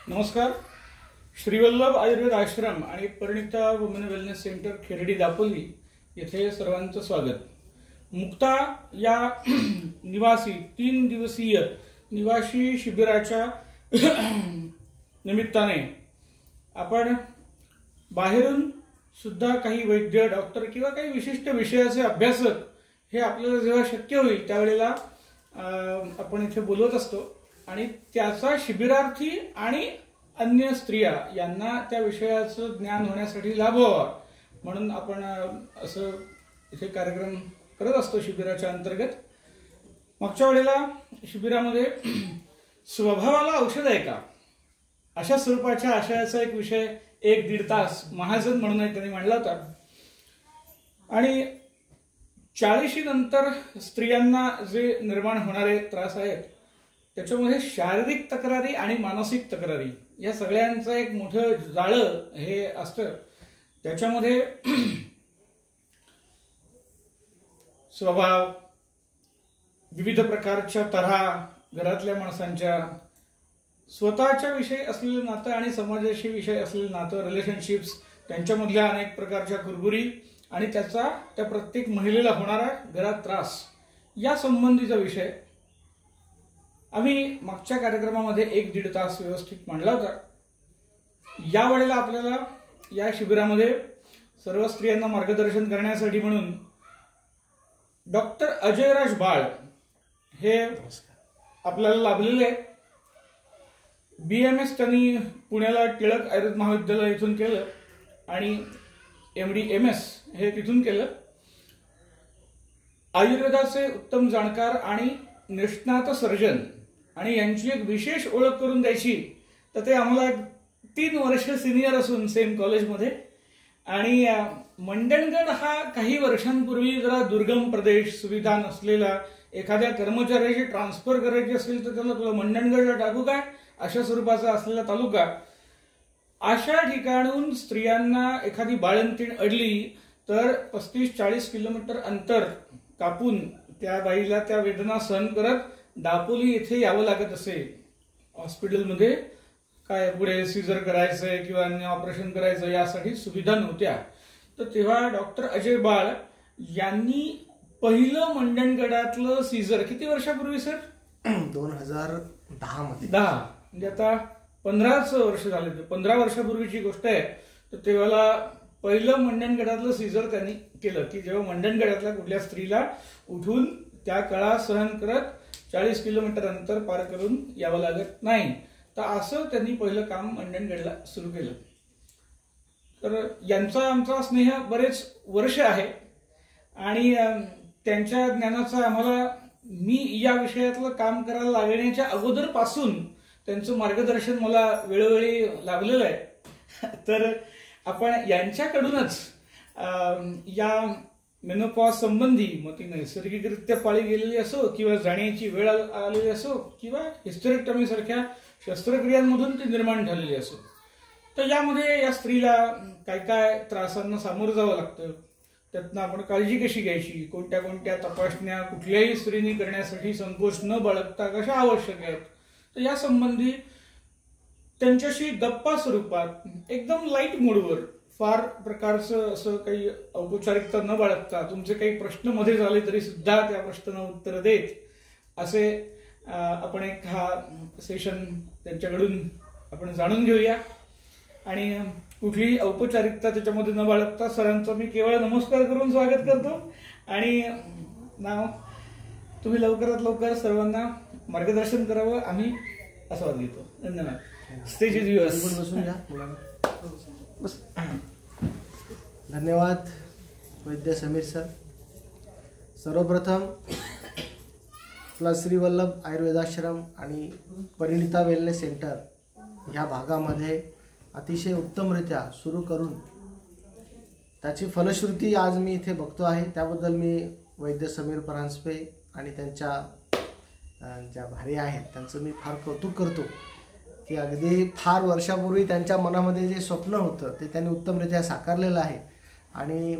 नमस्कार. श्रीवल्लभ आयुर्वेद आश्रम आणि Parinita women wellness centre Kherdi Dapoli येथे सर्वांचं स्वागत. मुक्ता या निवासी 3 दिवसीय निवासी शिबिराच्या निमित्ताने आपण बाहेरून सुद्धा काही वैद्य, डॉक्टर किंवा काही विशिष्ट विषयाचे अभ्यासक हे आपल्याला जेव्हा शक्य होईल त्यावेळेला आपण इथे बोलवत असतो आणि त्याचा शिबिरार्थी आणि अन्य स्त्रिया यांना त्या विषयाचं ज्ञान होण्यासाठी लाभ व्हावा म्हणून आपण असं इथे कार्यक्रम करत असतो शिबिराच्या अंतर्गत. मागच्या वेळेला शिबिरामध्ये स्वभावाला औषध आहे का अशा स्वरूपाच्या आशयाचा एक विषय 1-1.5 तास महाजन म्हणून त्यांनी मांडला होता. आणि 40 नंतर स्त्रियांना जे निर्माण होणारे त्रास आहेत त्याच्यामध्ये शारीरिक तक्रारी आणि मानसिक तक्रारी या सगळ्यांचं एक मोठं जाळं हे असतं. त्याच्यामध्ये स्वभाव, विविध प्रकारच्या तऱ्हा, घरातल्या माणसांच्या स्वतःच्या विषयी असलेलं नातं आणि समाजाशी विषय असलेलं नातं, रिलेशनशिप्स, त्यांच्यामधल्या अनेक प्रकारच्या कुरबुरी आणि त्याचा त्या प्रत्येक महिलेला होणारा घरात त्रास या संबंधीचा विषय आम्ही मागच्या कार्यक्रमामध्ये 1-1.5 तास व्यवस्थित मांडला होता. या वेळेला आपल्याला या शिबिरामध्ये सर्व स्त्रियांना मार्गदर्शन करण्यासाठी म्हणून डॉक्टर अजयराज बाळ हे आपल्याला लाभलेले आहे. BMS त्यांनी पुण्याला टिळक आयुर्वेद महाविद्यालय इथून केलं आणि MD MS हे तिथून केलं. आयुर्वेदाचे उत्तम जाणकार आणि निष्णात सर्जन आणि यांची एक विशेष ओळख करून द्यायची तर ते आम्हाला 3 वर्ष सिनियर असून सेम कॉलेजमध्ये. आणि मंडणगड हा काही वर्षांपूर्वी जरा दुर्गम प्रदेश, सुविधा नसलेला, एखाद्या कर्मचाऱ्याची ट्रान्सफर करायची असेल तर त्याला तुला मंडणगडला टाकू काय अशा स्वरूपाचा असलेला तालुका. अशा ठिकाणून स्त्रियांना एखादी बाळंतीण अडली तर 35-40 किलोमीटर अंतर कापून त्या बाईला त्या वेदना सहन करत दापोली येथे यावं लागत असे. हॉस्पिटलमध्ये काय पुढे सीझर करायचंय किंवा अन्य ऑपरेशन करायचं यासाठी सुविधा नव्हत्या. तर तेव्हा डॉक्टर अजय बाळ यांनी पहिलं मंडणगडातलं सीझर किती वर्षापूर्वी सर? 2010 मध्ये. म्हणजे आता 15 वर्ष झाले. 15 वर्षापूर्वीची गोष्ट आहे. तर तेव्हा पहिलं मंडणगडातलं सीझर त्यांनी केलं की जेव्हा मंडणगडातल्या कुठल्या स्त्रीला उठून त्या कळा सहन करत 40 किलोमीटर अंतर पार करून यावं लागत नाही. तर असं त्यांनी पहिलं काम मंडणगडला सुरू केलं. तर यांचा आमचा स्नेह बरेच वर्ष आहे आणि त्यांच्या ज्ञानाचा आम्हाला मी या विषयातलं काम करायला लागण्याच्या अगोदरपासून त्यांचं मार्गदर्शन मला वेळोवेळी लाभलेलं आहे. तर आपण यांच्याकडूनच या मेनोपॉज संबंधी, मग ती नैसर्गिकरित्या पाळी गेलेली असो किंवा जाण्याची वेळ आलेली असो किंवा हिस्टेरेक्टॉमी सारख्या शस्त्रक्रियांमधून ती निर्माण झालेली असो, तर यामध्ये या स्त्रीला काय काय त्रासांना सामोरं जावं लागतं, त्यातनं आपण काळजी कशी घ्यायची, कोणत्या कोणत्या तपासण्या कुठल्याही स्त्रीने करण्यासाठी संकोच न बाळगता कशा आवश्यक आहेत, तर या संबंधी त्यांच्याशी गप्पा स्वरूपात एकदम लाईट मूडवर, फार प्रकारचं असं काही औपचारिकता न बाळगता, तुमचे काही प्रश्न मध्ये झाले तरी सुद्धा त्या प्रश्नांना उत्तर देत असे आपण एक हा सेशन त्यांच्याकडून आपण जाणून घेऊया. आणि कुठलीही औपचारिकता त्याच्यामध्ये न बाळगता सरांचा मी केवळ नमस्कार करून स्वागत करतो आणि नाव तुम्ही लवकरात लवकर सर्वांना मार्गदर्शन करावं आम्ही आस्वाद घेतो. धन्यवाद. Stage is yours. बसून घ्या. धन्यवाद वैद्य समीर सर. सर्वप्रथम आपला श्रीवल्लभ आयुर्वेदाश्रम आणि परिणिता वेलनेस सेंटर ह्या भागामध्ये अतिशय उत्तमरित्या सुरू करून त्याची फलश्रुती आज मी इथे बघतो आहे. त्याबद्दल मी वैद्य समीर परांजपे आणि त्यांच्या ज्या भार्या आहेत त्यांचं मी फार कौतुक करतो की अगदी फार वर्षापूर्वी त्यांच्या मनामध्ये जे स्वप्न होतं ते त्यांनी उत्तमरित्या साकारलेलं आहे. आणि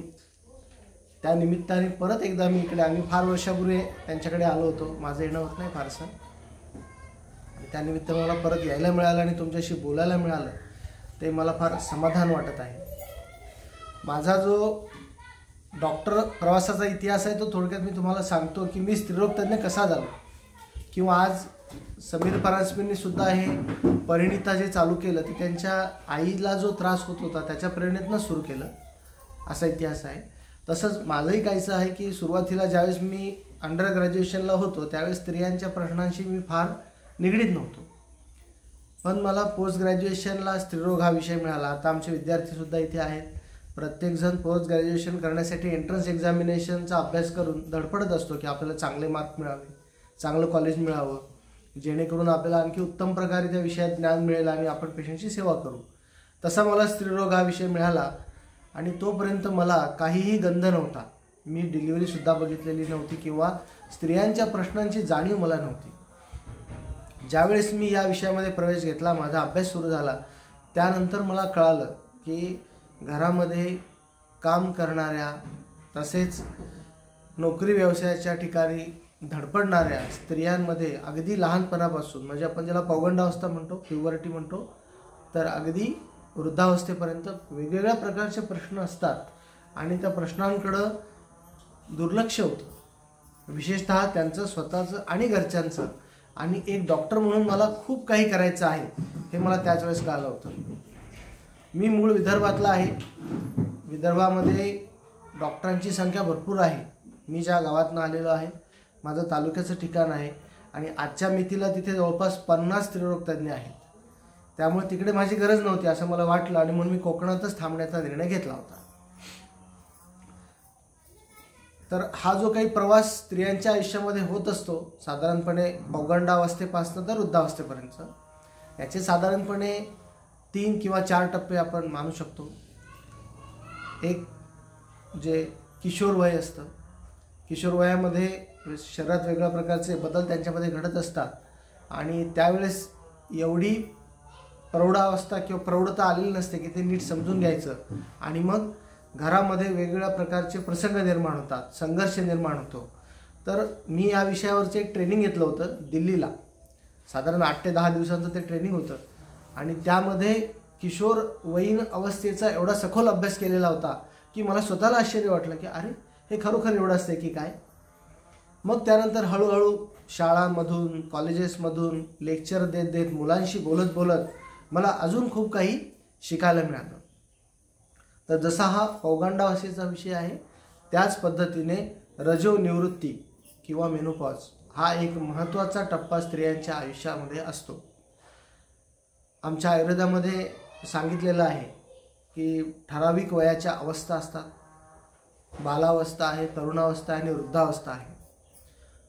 त्या निमित्ताने परत एकदा मी इकडे, आम्ही फार वर्षापूर्वी त्यांच्याकडे आलो होतो, माझं येणं होत नाही फारसं, त्यानिमित्त मला परत यायला मिळालं आणि तुमच्याशी बोलायला मिळालं, ते मला फार समाधान वाटत आहे. माझा जो डॉक्टर प्रवासाचा इतिहास आहे तो थोडक्यात मी तुम्हाला सांगतो की मी स्त्रीरोग तज्ज्ञ कसा झालो, किंवा आज समीर परांजपेंनी सुद्धा हे परिणिता जे चालू केलं ते त्यांच्या आईला जो त्रास होत होता त्याच्या प्रेरणेतनं सुरू केलं, असा इतिहास आहे. तसंच माझंही काहीचं आहे की सुरुवातीला ज्यावेळेस मी अंडर ग्रॅज्युएशनला होतो त्यावेळेस स्त्रियांच्या प्रश्नांशी मी फार निगडीत नव्हतो, पण मला पोस्ट ग्रॅज्युएशनला स्त्रीरोग हा विषय मिळाला. आता आमचे विद्यार्थीसुद्धा इथे आहेत. प्रत्येकजण पोस्ट ग्रॅज्युएशन करण्यासाठी एंट्रन्स एक्झामिनेशनचा अभ्यास करून धडपडत असतो की आपल्याला चांगले मार्क मिळावे, चांगलं कॉलेज मिळावं, जेणेकरून आपल्याला आणखी उत्तम प्रकारे त्या विषयात ज्ञान मिळेल आणि आपण पेशंटची सेवा करू. तसा मला स्त्रीरोग हा विषय मिळाला आणि तोपर्यंत मला काहीही गंध नव्हता. मी डिलिव्हरीसुद्धा बघितलेली नव्हती किंवा स्त्रियांच्या प्रश्नांची जाणीव मला नव्हती. ज्यावेळेस मी या विषयामध्ये प्रवेश घेतला, माझा अभ्यास सुरू झाला, त्यानंतर मला कळालं की घरामध्ये काम करणाऱ्या तसेच नोकरी व्यवसायाच्या ठिकाणी धडपडणाऱ्या स्त्रियांमध्ये अगदी लहानपणापासून, म्हणजे आपण ज्याला पौगंडावस्था म्हणतो, प्युबर्टी म्हणतो, तर अगदी वृद्धावस्थेपर्यंत वेगवेगळ्या प्रकारचे प्रश्न असतात आणि त्या प्रश्नांकडं दुर्लक्ष होतं, विशेषतः त्यांचं स्वतःचं आणि घरच्यांचं. आणि एक डॉक्टर म्हणून मला खूप काही करायचं आहे हे मला त्याच वेळेस कळलं होतं. मी मूळ विदर्भातला आहे. विदर्भामध्ये डॉक्टरांची संख्या भरपूर आहे. मी ज्या गावातनं आलेलो आहे, माझं तालुक्याचं ठिकाण आहे आणि आजच्या मितीला तिथे जवळपास 50 स्त्रीरोग तज्ज्ञ आहेत. त्यामुळे तिकडे माझी गरज नव्हती असं मला वाटलं आणि म्हणून मी कोकणातच थांबण्याचा निर्णय घेतला होता. तर हा जो काही प्रवास स्त्रियांच्या आयुष्यामध्ये होत असतो, साधारणपणे पौगंडावस्थेपासून तर वृद्धावस्थेपर्यंत, याचे साधारणपणे 3 किंवा 4 टप्पे आपण मानू शकतो. एक जे किशोर वय असतं, किशोर वयामध्ये शरीरात वेगळ्या प्रकारचे बदल त्यांच्यामध्ये घडत असतात आणि त्यावेळेस एवढी प्रौढावस्था किंवा प्रौढता आलेली नसते की ते नीट समजून घ्यायचं आणि मग घरामध्ये वेगवेगळ्या प्रकारचे प्रसंग निर्माण होतात, संघर्ष निर्माण होतो. तर मी या विषयावरचं एक ट्रेनिंग घेतलं होतं दिल्लीला. साधारण 8 ते 10 दिवसांचं ते ट्रेनिंग होतं आणि त्यामध्ये किशोर वयीन अवस्थेचा एवढा सखोल अभ्यास केलेला होता की मला स्वतःला आश्चर्य वाटलं की अरे हे खरोखर एवढं असते की काय. मग त्यानंतर हळूहळू शाळांमधून, कॉलेजेसमधून लेक्चर देत देत, मुलांशी बोलत बोलत मला अजून खूप काही शिकायला मिळालं. तर जसा हा पौगंडावस्थेचा विषय आहे त्याच पद्धतीने रजोनिवृत्ती किंवा मेनोपॉज हा एक महत्त्वाचा टप्पा स्त्रियांच्या आयुष्यामध्ये असतो. आमच्या आयुर्वेदामध्ये सांगितलेलं आहे की ठराविक वयाच्या अवस्था असतात. बालावस्था आहे, तरुणावस्था आहे आणि वृद्धावस्था आहे.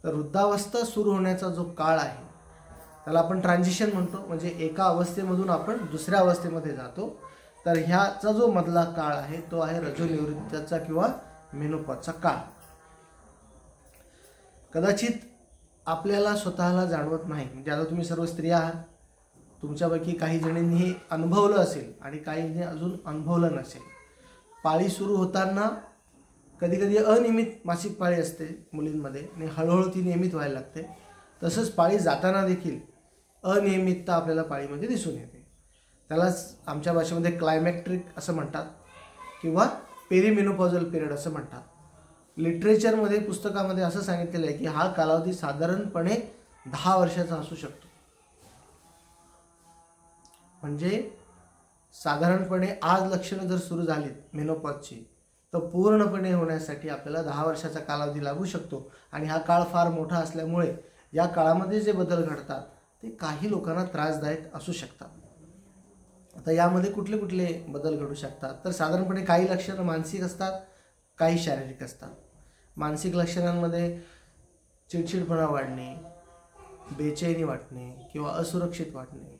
तर वृद्धावस्था सुरू होण्याचा जो काळ आहे त्याला आपण ट्रान्झिशन म्हणतो, म्हणजे एका अवस्थेमधून आपण दुसऱ्या अवस्थेमध्ये जातो. तर ह्याचा जो मधला काळ आहे तो आहे रजोनिवृत्तीचा किंवा मेनोपॉजचा काळ. कदाचित आपल्याला स्वतःला जाणवत नाही, म्हणजे आता तुम्ही सर्व स्त्रिया आहात, तुमच्यापैकी काही जणींनी हे अनुभवलं असेल आणि काहींनी अजून अनुभवलं नसेल. पाळी सुरू होताना कधी कधी अनियमित मासिक पाळी असते मुलींमध्ये आणि हळूहळू ती नियमित व्हायला लागते. तसंच पाळी जाताना देखील अनियमितता आपल्याला पाळीमध्ये दिसून येते. त्यालाच आमच्या भाषेमध्ये क्लायमॅक्ट्रिक असं म्हणतात किंवा पेरिमेनोपॉझल पिरियड असं म्हणतात. लिटरेचरमध्ये, पुस्तकामध्ये असं सांगितलेलं आहे की हा कालावधी साधारणपणे 10 वर्षाचा असू शकतो. म्हणजे साधारणपणे आज लक्षणं जर सुरू झालीत मेनोपॉजची तर पूर्णपणे होण्यासाठी आपल्याला 10 वर्षाचा कालावधी लागू शकतो. आणि हा काळ फार मोठा असल्यामुळे या काळामध्ये जे बदल घडतात ते काही लोकांना त्रासदायक असू शकतात. आता यामध्ये कुठले कुठले बदल घडू शकतात तर साधारणपणे काही लक्षणं मानसिक असतात, काही शारीरिक असतात. मानसिक लक्षणांमध्ये चिडचिडपणा वाढणे, बेचैनी वाटणे किंवा असुरक्षित वाटणे.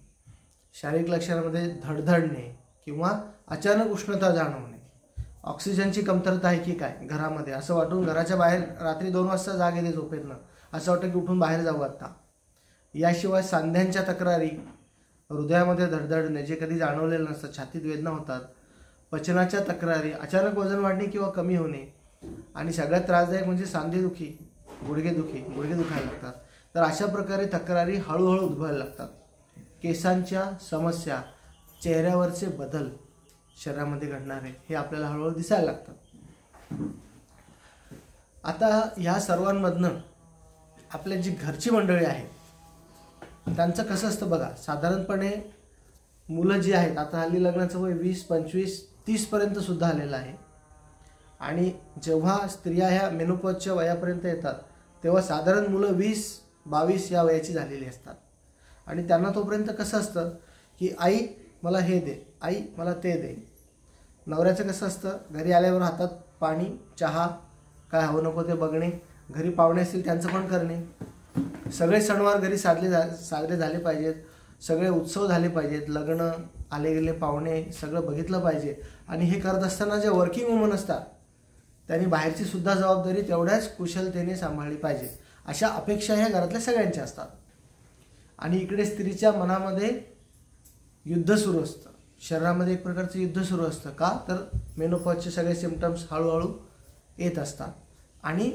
शारीरिक लक्षणांमध्ये धडधडणे किंवा अचानक उष्णता जाणवणे, ऑक्सिजनची कमतरता आहे की काय घरामध्ये असं वाटून घराच्या बाहेर रात्री 2 वाजता जाग येते झोपेतनं, असं वाटतं की उठून बाहेर जाऊ आता. याशिवाय सांध्यांच्या तक्रारी, हृदयामध्ये धडधडणे जे कधी जाणवलेलं नसतं, छातीत वेदना होतात, पचनाच्या तक्रारी, अचानक वजन वाढणे किंवा कमी होणे आणि सगळ्यात त्रासदायक म्हणजे सांधेदुखी, गुडघे दुखायला लागतात. तर अशा प्रकारे तक्रारी हळूहळू उद्भवायला लागतात. केसांच्या समस्या, चेहऱ्यावरचे बदल शरीरामध्ये घडणारे हे आपल्याला हळूहळू दिसायला लागतात. आता ह्या सर्वांमधनं आपल्या जी घरची मंडळी आहेत त्यांचं कसं असतं बघा. साधारणपणे मुलं जी आहेत, आता हल्ली लग्नाचं वय 20, 25, 30पर्यंत सुद्धा आलेलं आहे. आणि जेव्हा स्त्रिया ह्या मेनोपॉजच्या वयापर्यंत येतात तेव्हा साधारण मुलं 20, 22 या वयाची झालेली असतात. आणि त्यांना तोपर्यंत कसं असतं की आई मला हे दे, आई मला ते दे. नवऱ्याचं कसं असतं, घरी आल्यावर हातात पाणी, चहा, काय हवं नको ते बघणे, घरी पाहुणे असतील त्यांचं पण करणे, सगळे सणवार घरी साजरे झाले पाहिजेत, सगळे उत्सव झाले पाहिजेत, लग्न, आले गेले पाहुणे सगळं बघितलं पाहिजे. आणि हे करत असताना जे वर्किंग वुमन असतात त्यांनी बाहेरची सुद्धा जबाबदारी तेवढ्याच कुशलतेने सांभाळली पाहिजे. अशा अपेक्षा ह्या घरातल्या सगळ्यांच्या असतात. आणि इकडे स्त्रीच्या मनामध्ये युद्ध सुरू असतं, शरीरामध्ये एक प्रकारचं युद्ध सुरू असतं. का तर मेनोपॉजचे सगळे सिम्पटम्स हळूहळू येत असतात. आणि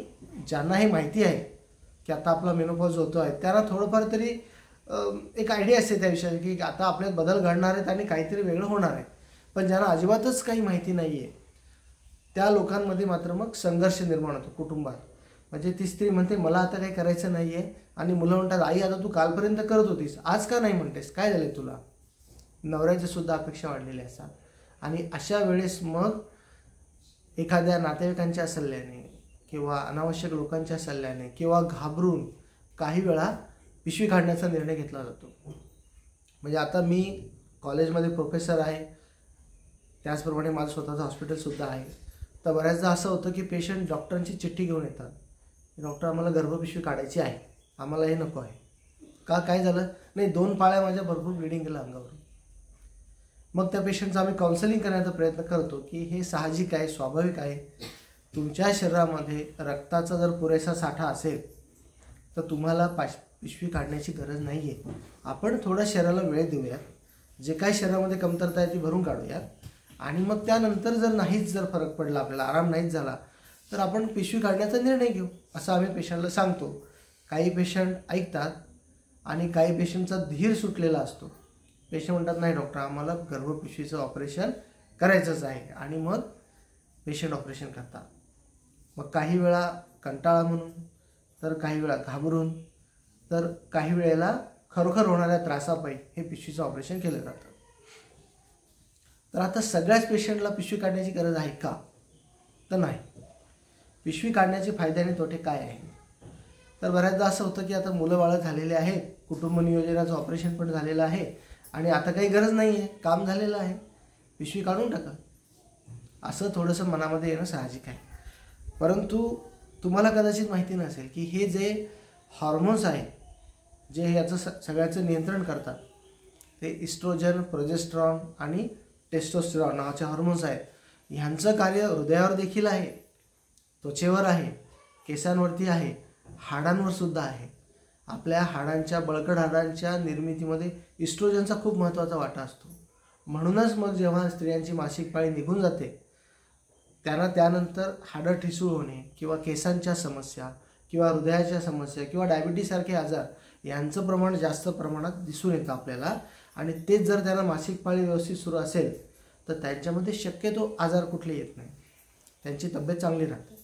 ज्यांना हे माहिती आहे की आता आपला मेनोपॉज होतो आहे त्यांना थोडंफार तरी एक आयडिया असते त्या विषयात की आता आपल्यात बदल घडणार आहेत आणि काहीतरी वेगळं होणार आहे. पण ज्यांना अजिबातच काही माहिती नाही आहे त्या लोकांमध्ये मात्र मग संघर्ष निर्माण होतो कुटुंबात. म्हणजे ती स्त्री म्हणते मला आता काही करायचं नाही आहे आणि मुलं म्हणतात आई आता तू कालपर्यंत करत होतीस, आज का नाही म्हणतेस, काय झालं तुला. नवऱ्याच्या सुद्धा अपेक्षा वाढलेल्या असतात. आणि अशा वेळेस मग एखाद्या नातेवाईकांच्या सल्ल्याने किंवा अनावश्यक लोकांच्या सल्ल्याने किंवा घाबरून काही वेळा पिशवी काढण्याचा निर्णय घेतला जातो. म्हणजे आता मी कॉलेजमध्ये प्रोफेसर आहे, त्याचप्रमाणे माझं स्वतःचं हॉस्पिटलसुद्धा आहे. तर बऱ्याचदा असं होतं की पेशंट डॉक्टरांची चिठ्ठी घेऊन येतात, डॉक्टर आम्हाला गर्भपिशवी काढायची आहे, आम्हाला हे नको आहे. का, काय झालं, नाही 2 पाळ्या माझ्या भरपूर ब्लिडिंग गेलं अंगावर. मग त्या पेशंटचं आम्ही काउन्सिलिंग करण्याचा प्रयत्न करतो की हे साहजिक आहे, स्वाभाविक आहे. तुमच्या शरीरामध्ये रक्ताचा जर पुरेसा साठा असेल तर तुम्हाला पिशवी काढण्याची गरज नाही आहे. आपण थोडा शरीराला वेळ देऊयात, जे काही शरीरामध्ये कमतरता आहे ती भरून काढूयात. आणि मग त्यानंतर जर नाहीच जर फरक पडला, आपल्याला आराम नाहीच झाला तर आपण पिशवी काढण्याचा निर्णय घेऊ असं आम्ही पेशंटला सांगतो. काही पेशंट ऐकतात आणि काही पेशंटचा धीर सुटलेला असतो. पेशंट म्हणतात नाही डॉक्टर आम्हाला गर्भपिशवीचं ऑपरेशन करायचंच आहे आणि मग पेशंट ऑपरेशन करतात. मग काही वेळा कंटाळा म्हणून, तर काही वेळा घाबरून, तर काही वेळेला खरोखर होणाऱ्या त्रासापायी हे पिशवीचं ऑपरेशन केलं जातं. तर आता सगळ्याच पेशंटला पिशवी काढण्याची गरज आहे का, तर नाही. पिशवी काढण्याचे फायदे आणि तोटे काय आहे, तर बऱ्याचदा असं होतं की आता मुलं बाळं झालेले आहेत, कुटुंब नियोजनाचं ऑपरेशन पण झालेलं आहे आणि आता काही गरज नाही आहे, काम झालेलं आहे, पिशवी काढून टाका, असं थोडंसं मनामध्ये येणं साहजिक आहे. परंतु तुम्हाला कदाचित माहिती नसेल की हे जे हॉर्मोन्स आहेत जे याचं सगळ्याचं नियंत्रण करतात ते इस्ट्रोजन, प्रोजेस्ट्रॉन आणि टेस्टोस्टेरॉन नावाचे हॉर्मोन्स आहेत. ह्यांचं कार्य हृदयावर देखील आहे, त्वचेवर आहे, केसांवरती आहे, हाडांवर सुद्धा आहे. आपल्या हाडांच्या, बळकट हाडांच्या निर्मितीमध्ये इस्ट्रोजनचा खूप महत्त्वाचा वाटा असतो. म्हणूनच मग जेव्हा स्त्रियांची मासिक पाळी निघून जाते त्यांना त्यानंतर हाडं ठिसूळ होणे किंवा केसांच्या समस्या किंवा हृदयाच्या समस्या किंवा डायबिटीससारखे आजार यांचं प्रमाण जास्त प्रमाणात दिसून येतं आपल्याला. आणि तेच जर त्यांना मासिक पाळी व्यवस्थित सुरू असेल तर त्यांच्यामध्ये शक्यतो आजार कुठले येत नाही, त्यांची तब्येत चांगली राहते.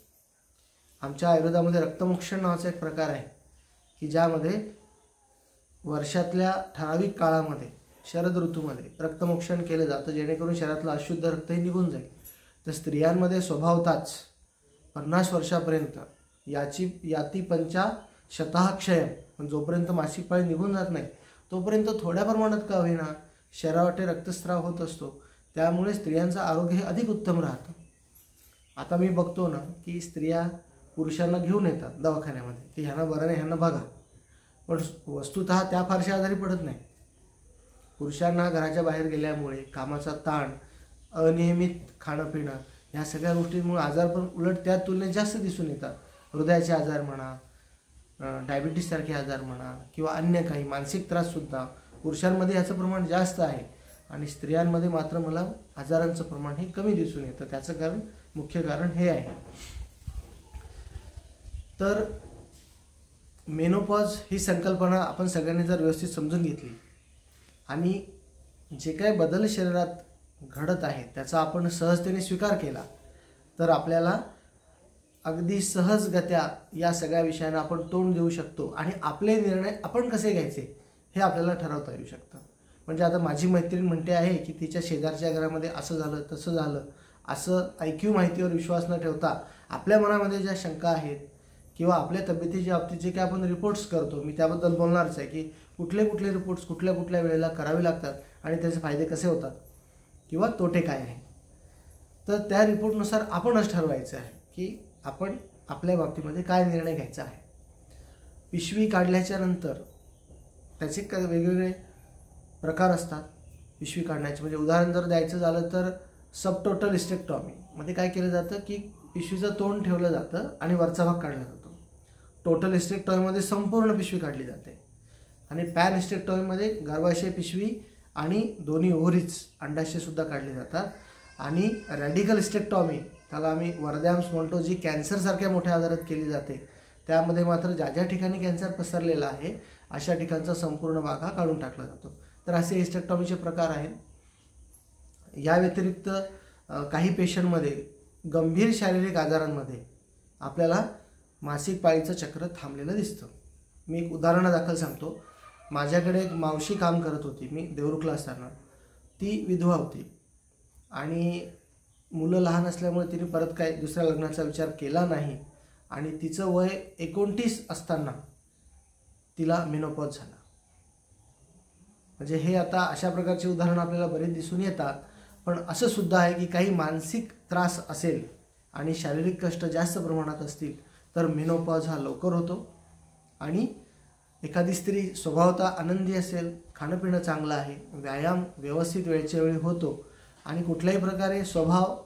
आमच्या आयुर्वेदामध्ये रक्तमोक्षण नावाचा एक प्रकार आहे की ज्यामध्ये वर्षातल्या ठराविक काळामध्ये शरद ऋतूमध्ये रक्तमोक्षण केलं जातं जेणेकरून शरीरातलं अशुद्ध रक्तही निघून जाईल. तर स्त्रियांमध्ये स्वभावताच 50 वर्षापर्यंत याती पंचा शतः क्षय, पण जोपर्यंत मासिक पाळी निघून जात नाही तोपर्यंत थोड्या प्रमाणात का होईना शरीरावाटे रक्तस्राव होत असतो. त्यामुळे स्त्रियांचं आरोग्य हे अधिक उत्तम राहतं. आता मी बघतो ना की स्त्रिया पुरुषांना घेऊन येतात दवाखान्यामध्ये की ह्यांना बरं नाही, ह्यांना बघा, पण वस्तुतः त्या फारशा आजारी पडत नाही. पुरुषांना घराच्या बाहेर गेल्यामुळे कामाचा ताण, अनियमित खाणं पिणं ह्या सगळ्या गोष्टींमुळे आजार पण उलट त्या तुलनेत जास्त दिसून येतात. हृदयाचे आजार म्हणा, डायबिटीससारखे आजार म्हणा किंवा अन्य काही मानसिक त्राससुद्धा पुरुषांमध्ये याचं प्रमाण जास्त आहे आणि स्त्रियांमध्ये मात्र मला आजारांचं प्रमाण हे कमी दिसून येतं. त्याचं कारण, मुख्य कारण हे आहे. तर मेनोपॉज ही संकल्पना आपण सगळ्यांनी जर व्यवस्थित समजून घेतली आणि जे काही बदल शरीरात घडत आहे त्याचा आपण सहजतेने स्वीकार केला तर आपल्याला अगदी सहजगत्या या सगळ्या विषयांना आपण तोंड देऊ शकतो आणि आपले निर्णय आपण कसे घ्यायचे हे आपल्याला ठरवता येऊ शकतं. म्हणजे आता माझी मैत्रीण म्हणते आहे की तिच्या शेजारच्या घरामध्ये असं झालं तसं झालं, असं ऐक्यू माहितीवर विश्वास न ठेवता आपल्या मनामध्ये ज्या शंका आहेत किंवा आपल्या तब्येतीच्या बाबतीत जे काही आपण रिपोर्ट्स करतो, मी त्याबद्दल बोलणारच आहे की कुठले कुठले रिपोर्ट्स कुठल्या कुठल्या वेळेला करावे लागतात आणि त्याचे फायदे कसे होतात किंवा तोटे काय आहेत. तर त्या रिपोर्टनुसार आपणच ठरवायचं आहे की आपण आपल्या बाबतीमध्ये काय निर्णय घ्यायचा आहे. पिशवी काढल्याच्या नंतर त्याचे वेगवेगळे प्रकार असतात पिशवी काढण्याचे. म्हणजे उदाहरण जर द्यायचं झालं तर सबटोटल हिस्टेक्टॉमी मध्ये काय केलं जातं की पिशवीचं तोंड ठेवलं जातं आणि वरचा भाग काढला जातो. टोटल हिस्टेक्टॉमीमध्ये संपूर्ण पिशवी काढली जाते. आणि पॅन हिस्टेक्टॉमीमध्ये गर्भाशय पिशवी आणि दोन्ही ओव्हरीज अंडाशय सुद्धा काढले जातात. आणि रॅडिकल हिस्टेक्टॉमी त्याला आम्ही वर्दॅम्स म्हणतो, जी कॅन्सरसारख्या मोठ्या आजारात केली जाते. त्यामध्ये मात्र ज्या ज्या ठिकाणी कॅन्सर पसरलेला आहे अशा ठिकाणचा संपूर्ण भाग हा काढून टाकला जातो. तर असे हिस्टेक्टॉमीचे प्रकार आहेत. या व्यतिरिक्त काही पेशंटमध्ये गंभीर शारीरिक आजारांमध्ये आपल्याला मासिक पाळीचं चक्र थांबलेलं दिसतं. मी एक उदाहरणादाखल सांगतो. माझ्याकडे एक मावशी काम करत होती, मी देवरुखला असताना. ती विधवा होती आणि मुलं लहान असल्यामुळे तिने परत काय दुसऱ्या लग्नाचा विचार केला नाही आणि तिचं वय 29 असताना तिला मेनोपॉज झाला. म्हणजे हे आता अशा प्रकारचे उदाहरण आपल्याला बरेच दिसून येतात. पण असं सुद्धा आहे की काही मानसिक त्रास असेल आणि शारीरिक कष्ट जास्त प्रमाणात असतील तर मेनोपॉज हा लवकर होतो. आणि एखादी स्त्री स्वभावतः आनंदी असेल, खाणंपिणं चांगलं आहे, व्यायाम व्यवस्थित वेळच्या वेळी होतो आणि कुठल्याही प्रकारे स्वभाव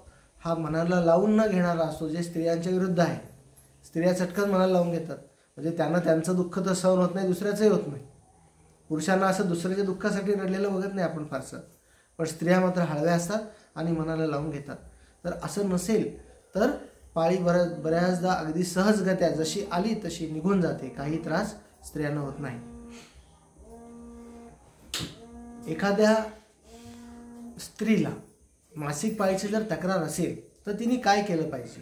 हा मनाला लावून न घेणारा असतो, जे स्त्रियांच्या विरुद्ध आहे. स्त्रिया चटकन मनाला लावून घेतात. म्हणजे त्यांना त्यांचं दुःख तर सहन होत नाही, दुसऱ्याचंही होत नाही. पुरुषांना असं दुसऱ्याच्या दुःखासाठी रडलेलं बघत नाही आपण फारसं, पण स्त्रिया मात्र हळव्या असतात आणि मनाला लावून घेतात. तर असं नसेल तर पाळी बऱ्याचदा अगदी सहजगत्या जशी आली तशी निघून जाते, काही त्रास स्त्रियांना होत नाही. एखाद्या स्त्रीला मासिक पाळीची जर तक्रार असेल तर तिने काय केलं पाहिजे.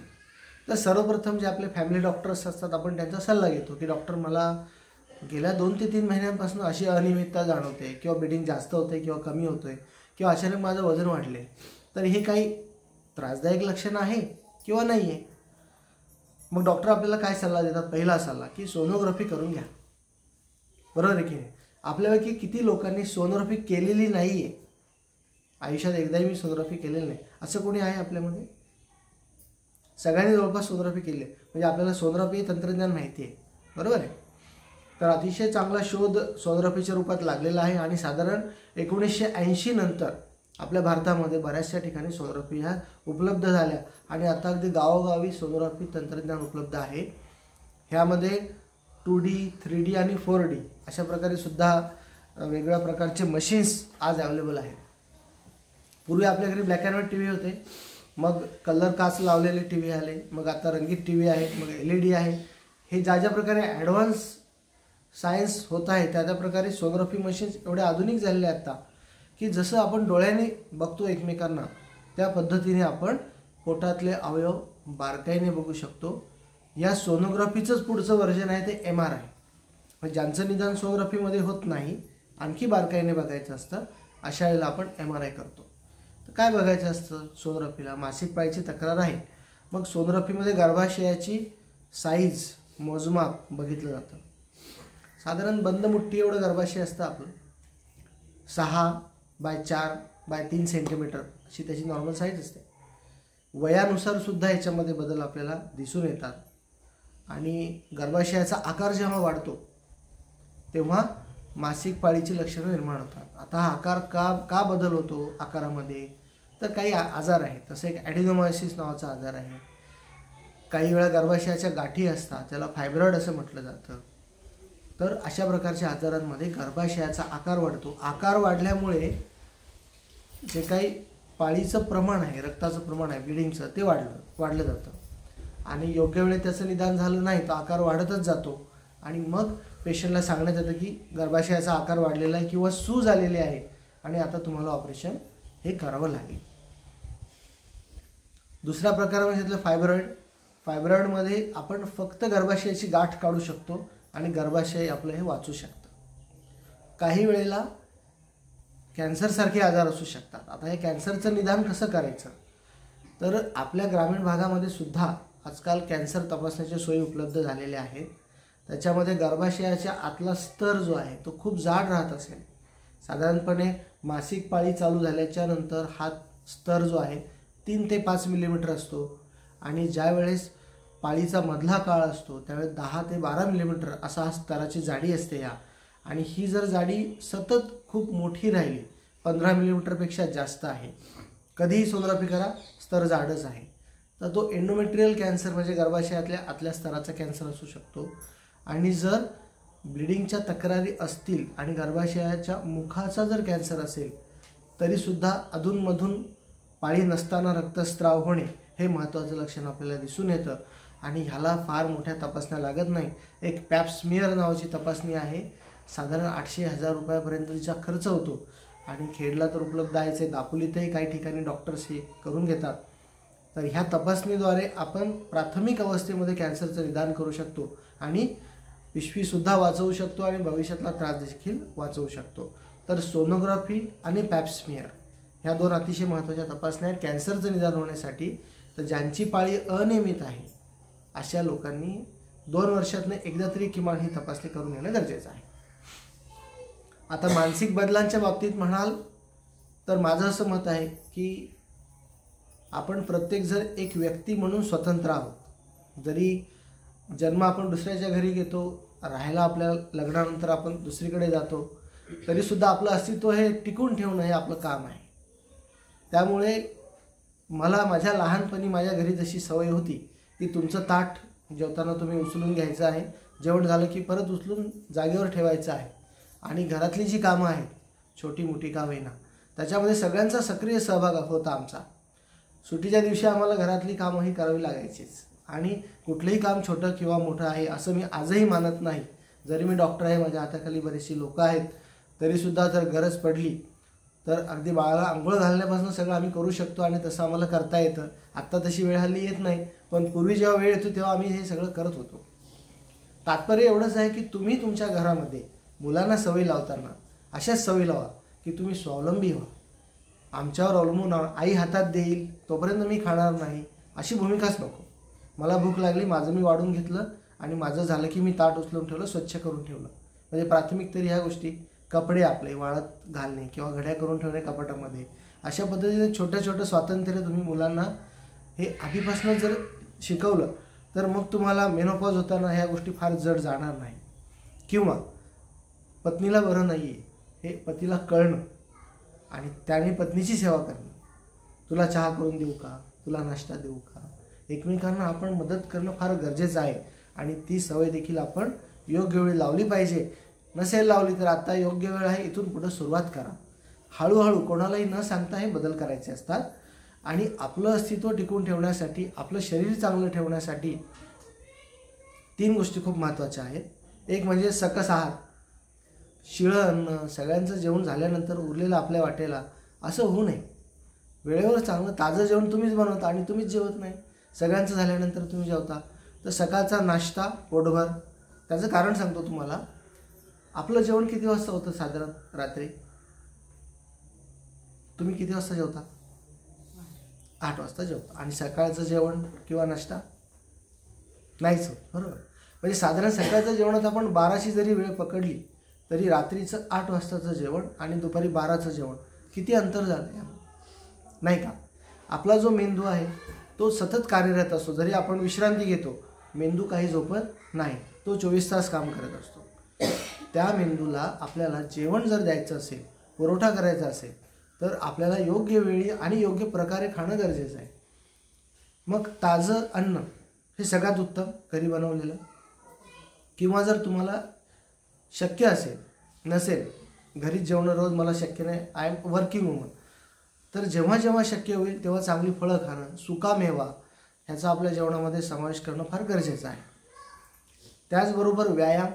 तर सर्वप्रथम जे आपले फॅमिली डॉक्टर्स असतात आपण त्यांचा सल्ला घेतो की डॉक्टर मला गेल्या 2 ते 3 महिन्यांपासून अशी अनियमितता जाणवते किंवा ब्लिडिंग जास्त होते किंवा कमी होतोय किंवा अचानक माझं वजन वाढले. तर हे काही त्रासदायक लक्षण आहे किंवा नाही आहे. मग डॉक्टर आपल्याला काय सल्ला देतात. पहिला सल्ला की सोनोग्राफी करून घ्या. बरोबर आहे की नाही. आपल्यापैकी किती लोकांनी सोनोग्राफी केलेली नाही आहे. आयुष्यात एकदाही मी सोनोग्राफी केलेली नाही असं कोणी आहे आपल्यामध्ये. सगळ्यांनी जवळपास सोनोग्राफी केली आहे. म्हणजे आपल्याला सोनोग्राफी तंत्रज्ञान माहिती आहे. बरोबर आहे. तर अतिशय चांगला शोध सोनोग्राफीच्या रूपात लागलेला आहे आणि साधारण 1980 नंतर आपल्या भारतामध्ये बऱ्याचशा ठिकाणी सोनोग्राफी ह्या उपलब्ध झाल्या आणि आता अगदी गावोगावी सोनोग्राफी तंत्रज्ञान उपलब्ध आहे. ह्यामध्ये 2D, 3D आणि 4D अशा प्रकारे सुद्धा वेगवेगळ्या प्रकारचे मशीन्स आज अवेलेबल आहेत. पूर्वी आपल्या घरी black and white T V होते, मग कलर काच लावलेले टी व्ही आले, मग आता रंगीत टी व्ही आहेत, मग LED आहे. हे ज्या ज्या प्रकारे ॲडव्हान्स सायन्स होत आहे त्या त्या प्रकारे सोनोग्राफी मशीन्स एवढे आधुनिक झालेले आहेत आता की जसं आपण डोळ्याने बघतो एकमेकांना त्या पद्धतीने आपण पोटातले अवयव बारकाईने बघू शकतो. या सोनोग्राफीचंच पुढचं व्हर्जन आहे ते MRI. म्हणजे ज्यांचं निदान सोनोग्राफीमध्ये होत नाही, आणखी बारकाईने बघायचं असतं, अशा वेळेला आपण MRI करतो. तर काय बघायचं असतं सोनोग्राफीला. मासिक पाळीची तक्रार आहे, मग सोनोग्राफीमध्ये गर्भाशयाची साईज मोजमाप बघितलं जातं. साधारण बंद मुठ्ठी एवढं गर्भाशय असतं आपलं. 6x4x3 सेंटीमीटर अशी त्याची नॉर्मल साईज असते. वयानुसार सुद्धा याच्यामध्ये बदल आपल्याला दिसून येतात आणि गर्भाशयाचा आकार जेव्हा वाढतो तेव्हा मासिक पाळीची लक्षणं निर्माण होतात. आता हा आकार का बदल होतो आकारामध्ये, तर काही आजार आहेत. तसं एक ॲडिनोमायसिस नावाचा आजार आहे. काही वेळा गर्भाशयाच्या गाठी असतात, त्याला फायब्रॉइड असं म्हटलं जातं. तर अशा प्रकारच्या आजारांमध्ये गर्भाशयाचा आकार वाढतो. आकार वाढल्यामुळे जे काही पाळीचं प्रमाण आहे, रक्ताचं प्रमाण आहे, ब्लिडिंगचं, ते वाढलं जातं आणि योग्य वेळेत त्याचं निदान झालं नाही तर आकार वाढतच जातो आणि मग पेशंटला सांगण्यात येतं की गर्भाशयाचा आकार वाढलेला आहे किंवा सूज आलेली आहे आणि आता तुम्हाला ऑपरेशन हे करावं लागेल. दुसरा प्रकार म्हणजे फायब्रॉइड. फायब्रॉइडमध्ये आपण फक्त गर्भाशयाची गाठ काढू शकतो आणि गर्भाशय आपलं हे वाचू शकतं. काही वेळेला कॅन्सरसारखे आजार असू शकतात. आता हे कॅन्सरचं निदान कसं करायचं, तर आपल्या ग्रामीण भागामध्ये सुद्धा आजकाल कॅन्सर तपासण्याच्या सोयी उपलब्ध झालेल्या आहेत. त्याच्यामध्ये गर्भाशयाच्या आतला स्तर जो आहे तो खूप जाड राहत असेल. साधारणपणे मासिक पाळी चालू झाल्याच्या नंतर हा स्तर जो आहे 3 ते 5 मिलीमीटर असतो आणि ज्या वेळेस पाळीचा मधला काळ असतो त्यावेळेस 10 ते 12 मिलीमीटर असा हा स्तराची जाडी असते या. आणि ही जर जाडी सतत खूप मोठी राहिली, 15 मिलीमीटरपेक्षा जास्त आहे, कधीही सोनोग्राफी करा स्तर जाडच आहे, तर तो एंडोमेट्रियल कॅन्सर म्हणजे गर्भाशयातल्या आतल्या स्तराचा कॅन्सर असू शकतो. आणि जर ब्लिडिंगच्या तक्रारी असतील आणि गर्भाशयाच्या मुखाचा जर कॅन्सर असेल तरीसुद्धा अधूनमधून पाळी नसताना रक्तस्राव होणे हे महत्त्वाचं लक्षण आपल्याला दिसून येतं. आणि ह्याला फार मोठ्या तपासण्या लागत नाही. एक पॅप स्मिअर नावाची तपासणी आहे, साधारण 800-1000 रुपयापर्यंत तिचा खर्च होतो आणि खेडला तर उपलब्ध आहेच आहे. दापोलीतही काही ठिकाणी डॉक्टर्स हे करून घेतात. तर ह्या तपासणीद्वारे आपण प्राथमिक अवस्थेमध्ये कॅन्सरचं निदान करू शकतो आणि पिशवीसुद्धा वाचवू शकतो आणि भविष्यातला त्रास देखील वाचवू शकतो. तर सोनोग्राफी आणि पॅप स्मिअर ह्या 2 अतिशय महत्त्वाच्या तपासण्या आहेत कॅन्सरचं निदान होण्यासाठी. तर ज्यांची पाळी अनियमित आहे अशा लोकांनी 2 वर्षातून एकदा तरी किमान ही तपासणी करून घेणं गरजेचं आहे. आता मानसिक बदलांच्या बाबतीत म्हणाल तर माझं असं मत आहे की आपण प्रत्येक जण एक व्यक्ती म्हणून स्वतंत्र आहोत. जरी जन्म आपण दुसऱ्याच्या घरी घेतो, राहायला आपल्या लग्नानंतर आपण दुसरीकडे जातो, तरीसुद्धा आपलं अस्तित्व हे टिकून ठेवणं हे आपलं काम आहे. त्यामुळे मला माझ्या लहानपणी माझ्या घरी जशी सवय होती की तुमचं ताट जेवताना तुम्ही उचलून घ्यायचं आहे, जेवण झालं की परत उचलून जागेवर ठेवायचं आहे आणि घरातली जी कामं आहेत छोटी मोठी का होईना त्याच्यामध्ये सगळ्यांचा सक्रिय सहभाग होता आमचा. सुट्टीच्या दिवशी आम्हाला घरातली कामंही करावी लागायचीच आणि कुठलंही काम छोटं किंवा मोठं आहे असं मी आजही मानत नाही. जरी मी डॉक्टर आहे, माझ्या हाताखाली बरेचशी लोकं आहेत, तरीसुद्धा जर गरज पडली तर अगदी बाळाला आंघोळ घालण्यापासून सगळं आम्ही करू शकतो आणि तसं आम्हाला करता येतं. आत्ता तशी वेळ हल्ली येत नाही, पण पूर्वी जेव्हा वेळ येतो तेव्हा आम्ही हे सगळं करत होतो. तात्पर्य एवढंच आहे की तुम्ही तुमच्या घरामध्ये मुलांना सवय लावताना अशाच सवयी लावा की तुम्ही स्वावलंबी व्हा. आमच्यावर अवलंबून आई हातात देईल तोपर्यंत मी खाणार नाही अशी भूमिकाच नको. मला भूक लागली, माझं मी वाढून घेतलं आणि माझं झालं की मी ताट उचलून ठेवलं, स्वच्छ करून ठेवलं. म्हणजे प्राथमिक तरी ह्या गोष्टी, कपडे आपले वाळत घालणे किंवा घड्या करून ठेवणे कपाटामध्ये, अशा पद्धतीने छोटं छोटं स्वातंत्र्य तुम्ही मुलांना हे आधीपासून जर शिकवलं तर मग तुम्हाला मेनोपॉज होताना ह्या गोष्टी फार जड जाणार नाही. किंवा पत्नीला बरं नाही आहे हे पतीला कळणं आणि त्याने पत्नीची सेवा करणं, तुला चहा करून देऊ का, तुला नाश्ता देऊ का, एकमेकांना आपण मदत करणं फार गरजेचं आहे. आणि ती सवय देखील आपण योग्य वेळी लावली पाहिजे. नसेल लावली तर आता योग्य वेळ आहे, इथून पुढे सुरुवात करा. हळूहळू कोणालाही न सांगता हे बदल करायचे असतात. आणि आपलं अस्तित्व टिकून ठेवण्यासाठी, आपलं शरीर चांगलं ठेवण्यासाठी 3 गोष्टी खूप महत्त्वाच्या आहेत. एक म्हणजे सकस आहार, शिळं अन्न सगळ्यांचं जेवण झाल्यानंतर उरलेलं आपल्या वाटेला असं होऊ नये. वेळेवर चांगलं ताजं जेवण तुम्हीच बनवता आणि तुम्हीच जेवत नाही, सगळ्यांचं झाल्यानंतर तुम्ही जेवता. तर सकाळचा नाश्ता पोटभर, त्याचं कारण सांगतो तुम्हाला. आपलं जेवण किती वाजता होतं साधारण रात्री? तुम्ही किती वाजता जेवता? 8 वाजता जेवता. आणि सकाळचं जेवण किंवा नाश्ता नाहीच होत, बरोबर. म्हणजे साधारण सकाळच्या जेवणात आपण 12ची जरी वेळ पकडली तरी रात्रीचं 8 वाजताचं जेवण आणि दुपारी 12चं जेवण किती अंतर झालं नाही का. आपला जो मेंदू आहे तो सतत कार्यरत असतो. जरी आपण विश्रांती घेतो, मेंदू काही झोपत नाही, तो 24 तास काम करत असतो. त्या मेंदूला आपल्याला जेवण जर द्यायचं असेल, पुरवठा करायचा असेल तर आपल्याला योग्य वेळी आणि योग्य प्रकारे खाणं गरजेचं आहे. मग ताजं अन्न हे सगळ्यात उत्तम घरी बनवलेलं. किंवा जर तुम्हाला शक्य असेल, नसेल घरीच जेवणं रोज मला शक्य नाही, आय एम वर्किंग वुमन, तर जेव्हा जेव्हा शक्य होईल तेव्हा चांगली फळं खाणं, सुका मेवा ह्याचा आपल्या जेवणामध्ये समावेश करणं फार गरजेचं आहे. त्याचबरोबर व्यायाम,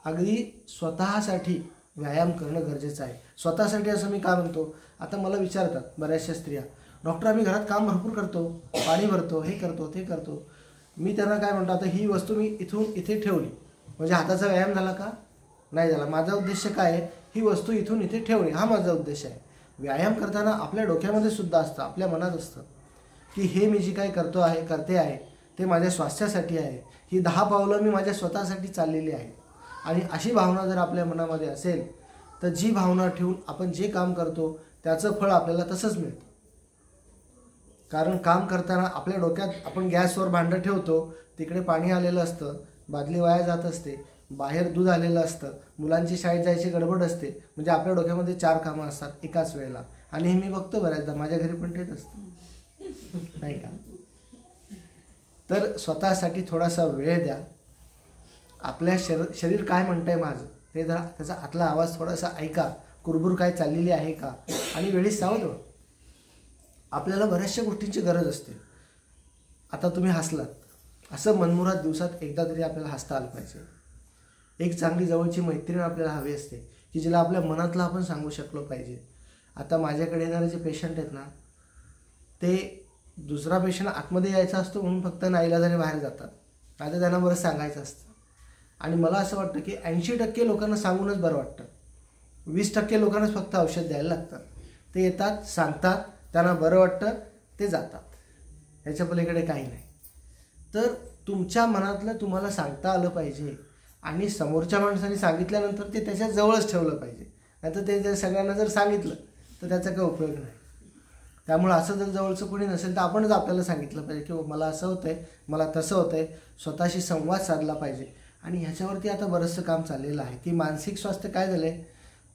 अगदी स्वतःसाठी व्यायाम करणं गरजेचं आहे. स्वतःसाठी असं मी का म्हणतो, आता मला विचारतात बऱ्याचशा स्त्रिया, डॉक्टर आम्ही घरात काम भरपूर करतो, पाणी भरतो, हे करतो ते करतो. मी त्यांना काय म्हणतो, आता ही वस्तू मी इथून इथे ठेवली म्हणजे हाताचा व्यायाम झाला का? नाही झाला. माझा उद्देश काय आहे, ही वस्तू इथून इथे ठेवणे हा माझा उद्देश आहे. व्यायाम करताना आपल्या डोक्यामध्ये सुद्धा असतं, आपल्या मनात असतं की हे मी जे काही करते आहे ते माझ्या स्वास्थ्यासाठी आहे. ही 10 पावलं मी माझ्या स्वतःसाठी चाललेली आहे. आणि अशी भावना जर आपल्या मनामध्ये असेल तर जी भावना ठेवून आपण जे काम करतो त्याचं फळ आपल्याला तसंच मिळतं. कारण काम करताना आपल्या डोक्यात आपण गॅसवर भांडं ठेवतो, तिकडे पाणी आलेलं असतं, बादली वाया जात असते, बाहेर दूध आलेलं असतं, मुलांची शाळेत जायची गडबड असते, म्हणजे आपल्या डोक्यामध्ये 4 कामं असतात एकाच वेळेला. आणि हे मी बघतो बऱ्याचदा, माझ्या घरी पण तेच असतं, नाही का? तर स्वतःसाठी थोडासा वेळ द्या. आपल्या शरीर काय म्हणतंय माझं ते जरा त्याचा आतला आवाज थोडासा ऐका, कुरबुर काय चाललेली आहे का, आणि वेळी सावध व्हा. आपल्याला बऱ्याचशा गोष्टींची गरज असते. आता तुम्ही हसलात, असं मनमुराद दिवसात एकदा तरी आपल्याला हसता आलं पाहिजे. एक चांगली जवळची मैत्रीण आपल्याला हवी असते की जिला आपल्या मनातलं आपण सांगू शकलो पाहिजे. आता माझ्याकडे येणारे जे पेशंट आहेत ना, ते दुसरा पेशंट आतमध्ये यायचा असतो म्हणून फक्त नाईलाजाने बाहेर जातात, आता त्यांना बरं सांगायचं असतं. आणि मला असं वाटतं की 80% लोकांना सांगूनच बरं वाटतं, 20% लोकांनाच फक्त औषध द्यायला लागतं. ते येतात, सांगतात, त्यांना बरं वाटतं, ते जातात, ह्याच्या पलीकडे काही नाही. तर तुमच्या मनातलं तुम्हाला सांगता आलं पाहिजे आणि समोरच्या माणसाने सांगितल्यानंतर ते त्याच्या जवळच ठेवलं पाहिजे. नाहीतर ते सगळ्यांना जर सांगितलं तर त्याचा काही उपयोग नाही. त्यामुळे असं जर जवळचं कोणी नसेल तर आपणच आपल्याला सांगितलं पाहिजे की मला असं होतंय, मला तसं होतंय, स्वतःशी संवाद साधला पाहिजे. आणि ह्याच्यावरती आता बरंचसं काम चाललेलं आहे की मानसिक स्वास्थ्य काय झालं आहे,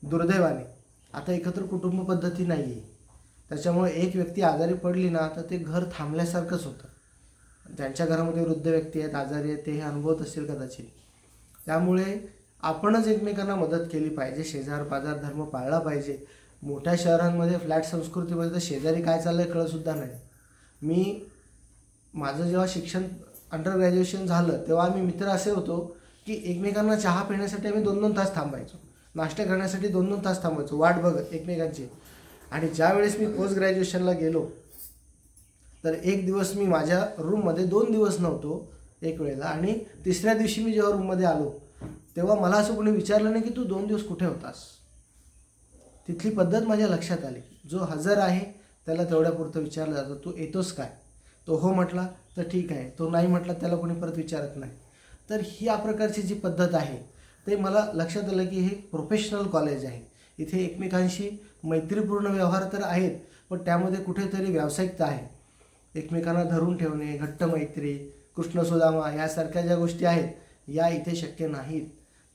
दुर्दैवाने आता एकत्र कुटुंब पद्धती नाही आहे. त्याच्यामुळे एक व्यक्ती आजारी पडली ना तर ते घर थांबल्यासारखंच होतं. ज्यांच्या घरामध्ये वृद्ध व्यक्ती आहेत, आजारी आहेत, ते हे अनुभवत असतील कदाचित. त्यामुळे आपणच एकमेकांना मदत केली पाहिजे, शेजार पाजार धर्म पाळला पाहिजे. मोठ्या शहरांमध्ये फ्लॅट संस्कृतीमध्ये तर शेजारी काय चाललं आहे कळतसुद्धा नाही. माझं जेव्हा शिक्षण अंडर ग्रॅज्युएशन झालं तेव्हा आम्ही मित्र असे होतो की एकमेकांना चहा पिण्यासाठी आम्ही 2-2 तास थांबायचो, नाश्ता करण्यासाठी 2-2 तास थांबायचो वाट बघत एकमेकांची. आणि ज्या वेळेस मी पोस्ट ग्रॅज्युएशनला गेलो तर एक दिवस मी माझ्या रूममध्ये 2 दिवस नव्हतो एक वेळेला. आणि तिसऱ्या दिवशी मी जेव्हा रूममध्ये आलो तेव्हा मला असं कोणी विचारलं नाही की तू 2 दिवस कुठे होतास. तिथली पद्धत माझ्या लक्षात आली. जो हजर आहे त्याला तेवढ्यापुरतं विचारलं जातं, तू येतोस काय. तो हो म्हटला तर ठीक आहे, तो नाही म्हटला त्याला कोणी परत विचारत नाही. तर ही या प्रकारची जी पद्धत आहे ते मला लक्षात आलं की हे प्रोफेशनल कॉलेज आहे. इथे एकमेकांशी मैत्रीपूर्ण व्यवहार तर आहेत पण त्यामध्ये कुठेतरी व्यावसायिकता आहे. एकमेकांना धरून ठेवणे, घट्ट मैत्री, कृष्णसुदामा यासारख्या ज्या गोष्टी आहेत या इथे शक्य नाहीत.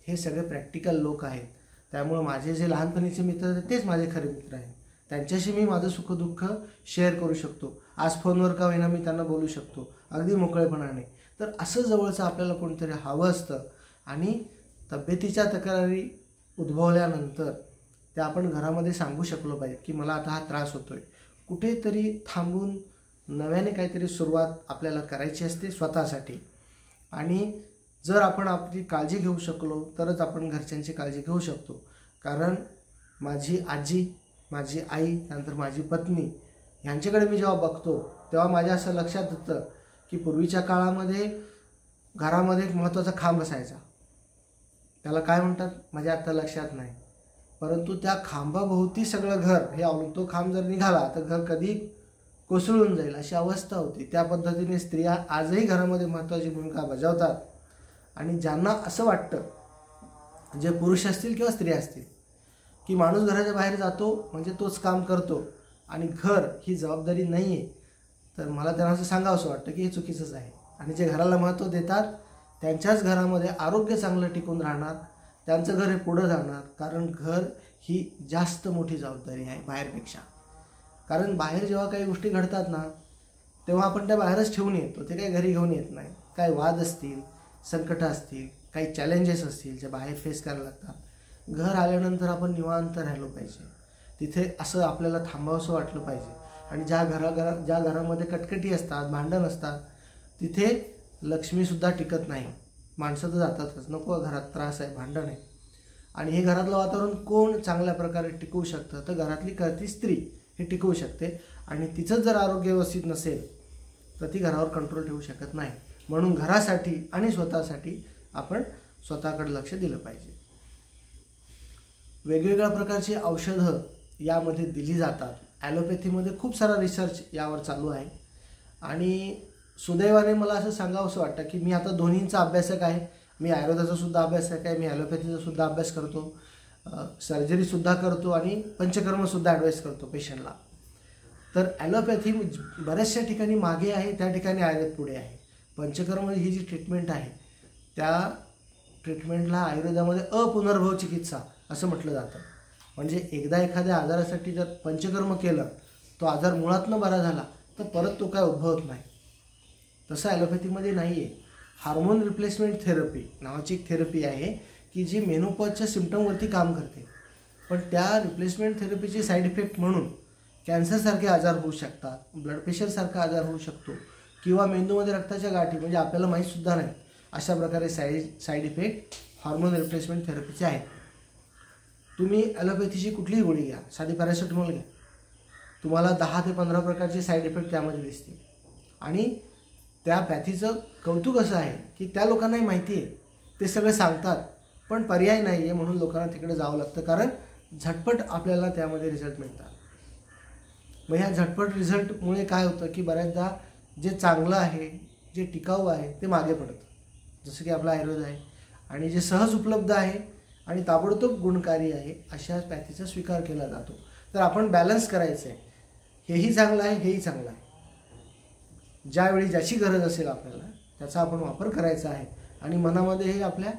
हे सगळे प्रॅक्टिकल लोक आहेत. त्यामुळे माझे जे लहानपणीचे मित्र आहेत तेच माझे खरे मित्र आहेत. त्यांच्याशी मी माझं सुखदुःख शेअर करू शकतो. आज फोनवर का होईना मी त्यांना बोलू शकतो अगदी मोकळेपणाने. तर असं जवळचं आपल्याला कोणीतरी हवं असतं. आणि तब्येतीच्या तक्रारी उद्भवल्यानंतर ते आपण घरामध्ये सांगू शकलो पाहिजे की मला आता हा त्रास होतोय. कुठेतरी थांबून नव्याने काहीतरी सुरुवात आपल्याला करायची असते स्वतःसाठी. आणि जर आपण आपली काळजी घेऊ शकलो तरच आपण घरच्यांची काळजी घेऊ शकतो. कारण माझी आजी, माझी आई, त्यानंतर माझी पत्नी यांच्याकडे मी जेव्हा बघतो तेव्हा माझ्या असं लक्षात येतं की पूर्वीच्या काळामध्ये घरामध्ये एक महत्त्वाचा खांब असायचा. त्याला काय म्हणतात माझ्या आता लक्षात नाही, परंतु त्या खांबाभोवती सगळं घर हे आवरून तो खांब जर निघाला तर घर कधी कोसळून जाईल अशी अवस्था होती. त्या पद्धतीने स्त्रिया आजही घरामध्ये महत्त्वाची भूमिका बजावतात. आणि ज्यांना असं वाटतं, जे पुरुष असतील किंवा स्त्रिया असतील, की माणूस घराच्या बाहेर जातो म्हणजे तोच काम करतो आणि घर ही जबाबदारी नाही आहे, तर मला त्यांना असं सांगावंसं वाटतं की हे चुकीचंच आहे. आणि जे घराला महत्त्व देतात त्यांच्याच घरामध्ये आरोग्य चांगलं टिकून राहणार, त्यांचं घर हे पुढं जाणार. कारण घर ही जास्त मोठी जबाबदारी आहे बाहेरपेक्षा. कारण बाहेर जेव्हा काही गोष्टी घडतात ना तेव्हा आपण त्या बाहेरच ठेवून येतो, ते काही घरी घेऊन येत नाही. काय वाद असतील, संकट असतील, काही चॅलेंजेस असतील जे बाहेर फेस करायला लागतात. घर आल्यानंतर आपण निवांत राहिलो पाहिजे. तिथे असं आपल्याला थांबावंसं वाटलं पाहिजे. आणि ज्या घरामध्ये कटकटी असतात, भांडण असतात, तिथे लक्ष्मीसुद्धा टिकत नाही. माणसं तर जातातच, नको घरात त्रास आहे, भांडण आहे. आणि हे घरातलं वातावरण कोण चांगल्या प्रकारे टिकवू शकतं, तर घरातली करती स्त्री हे टिकवू शकते. आणि तिचं जर आरोग्य व्यवस्थित नसेल तर ती घरावर कंट्रोल ठेवू शकत नाही. म्हणून घरासाठी आणि स्वतःसाठी आपण स्वतःकडे लक्ष दिलं पाहिजे. वेगवेगळ्या प्रकारची औषधं यामध्ये दिली जातात. ॲलोपॅथीमध्ये खूप सारा रिसर्च यावर चालू आहे. आणि सुदैवाने मला असं सांगावंसं वाटतं की मी आता दोन्हींचा अभ्यासक आहे. मी आयुर्वेदाचा सुद्धा अभ्यासक आहे, मी ॲलोपॅथीचा सुद्धा अभ्यास करतो, सर्जरीसुद्धा करतो आणि पंचकर्मसुद्धा ॲडवाईस करतो पेशंटला. तर ॲलोपॅथी बऱ्याचशा ठिकाणी मागे आहे, त्या ठिकाणी आयुर्वेद पुढे आहे. पंचकर्म ही जी ट्रीटमेंट आहे त्या ट्रीटमेंटला आयुर्वेदामध्ये अपुनर्भव चिकित्सा असं म्हटलं जातं. म्हणजे एकदा एखाद्या आजारासाठी जर पंचकर्म केलं, तो आजार मुळातनं बरा झाला तर परत तो काय उद्भवत नाही. तसं ॲलोपॅथीमध्ये नाही आहे. हार्मोन रिप्लेसमेंट थेरपी नावाची एक थेरपी आहे की जी मेनोपॉजच्या सिम्पटमवरती काम करते. पण त्या रिप्लेसमेंट थेरपीचे साईड इफेक्ट म्हणून कॅन्सरसारखे आजार होऊ शकतात, ब्लड प्रेशरसारखा आजार होऊ शकतो, किंवा मेंदूमध्ये रक्ताच्या गाठी, म्हणजे आपल्याला माहीतसुद्धा नाही, अशा प्रकारे साईड इफेक्ट हार्मोन रिप्लेसमेंट थेरपीचे आहेत. तुम्ही ॲलोपॅथीची कुठलीही गोळी घ्या, साधी पॅरासिटामॉल घ्या, तुम्हाला 10 ते 15 प्रकारचे साईड इफेक्ट त्यामध्ये दिसतील. आणि त्या पॅथीचं कौतुक असं आहे की त्या लोकांनाही माहिती आहे, ते सगळं सांगतात, पण पर्याय नाही आहे म्हणून लोकांना तिकडे जावं लागतं, कारण झटपट आपल्याला त्यामध्ये रिझल्ट मिळतात. मग ह्या झटपट रिझल्टमुळे काय होतं की बऱ्याचदा जे चांगलं आहे, जे टिकाऊ आहे ते मागे पडतं. जसं की आपला आयुर्वेद आहे आणि जे सहज उपलब्ध आहे आणि ताबडतोब गुणकारी आहे अशा पॅथीचा स्वीकार केला जातो. तर आपण बॅलन्स करायचं आहे, हेही चांगलं आहे, हेही चांगलं आहे. ज्यावेळी ज्याची गरज असेल आपल्याला त्याचा आपण वापर करायचा आहे. आणि मनामध्ये हे आपल्या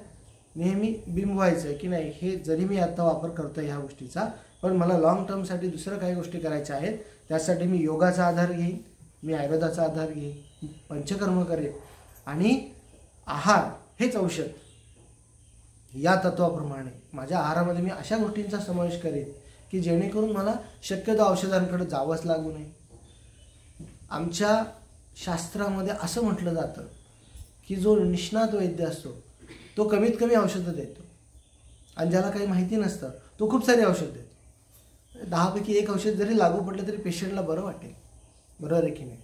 नेहमी बिंबवायचं आहे की नाही, हे जरी मी आता वापर करतो ह्या गोष्टीचा, पण मला लाँग टर्मसाठी दुसरं काही गोष्टी करायच्या आहेत, त्यासाठी मी योगाचा आधार घेईन, मी आयुर्वेदाचा आधार घेईन, पंचकर्म करेन आणि आहार हेच औषध, या तत्वाप्रमाणे माझ्या आहारामध्ये मी अशा गोष्टींचा समावेश करेन की जेणेकरून मला शक्यतो औषधांकडे जावंच लागू नये. आमच्या शास्त्रामध्ये असं म्हटलं जातं की जो निष्णात वैद्य असतो तो कमीत कमी औषधं देतो, आणि ज्याला काही माहिती नसतं तो खूप सारी औषध देतो. 10 पैकी 1 औषध जरी लागू पडलं तरी पेशंटला बरं वाटेल. बरोबर आहे की नाही?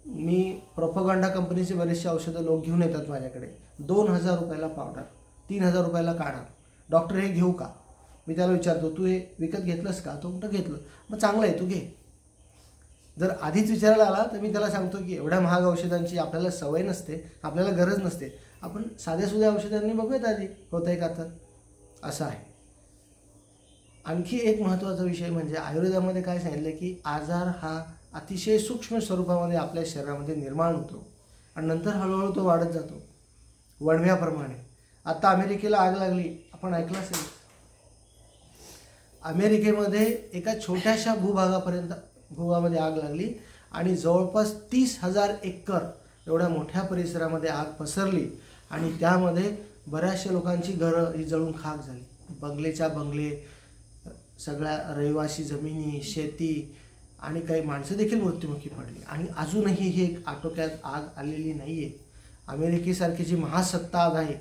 मी प्रोपगंडा कंपनीचे बरेचसे औषधं लोक घेऊन येतात माझ्याकडे. 2000 रुपयाला पावडर, 3000 रुपयाला काढा. डॉक्टर हे घेऊ का? मी त्याला विचारतो, तू हे विकत घेतलंस का? तो कुठं घेतलं? मग चांगलं आहे, तू घे. जर आधीच विचारायला आला तर मी त्याला सांगतो की एवढ्या महाग औषधांची आपल्याला सवय नसते, आपल्याला गरज नसते, आपण साध्या औषधांनी बघूयात आधी होत आहे का. तर असं आहे. आणखी एक महत्त्वाचा विषय म्हणजे आयुर्वेदामध्ये काय सांगितलं की आजार हा अतिशय सूक्ष्म स्वरूपामध्ये आपल्या शरीरामध्ये निर्माण होतो आणि नंतर हळूहळू तो वाढत जातो वणव्याप्रमाणे. आता अमेरिकेला आग लागली, आपण ऐकलं असेल. अमेरिकेमध्ये एका छोट्याशा भूभागामध्ये आग लागली आणि जवळपास 30,000 एकर एवढ्या मोठ्या परिसरामध्ये आग पसरली आणि त्यामध्ये बऱ्याचशा लोकांची घरं ही जळून खाक झाली. बंगलेच्या बंगले, सगळ्या रहिवासी जमिनी, शेती आणि काही माणसं देखील मृत्युमुखी पडली. आणि अजूनही ही एक आटोक्यात आग आलेली नाही आहे. अमेरिकेसारखी जी महासत्ता आग आहे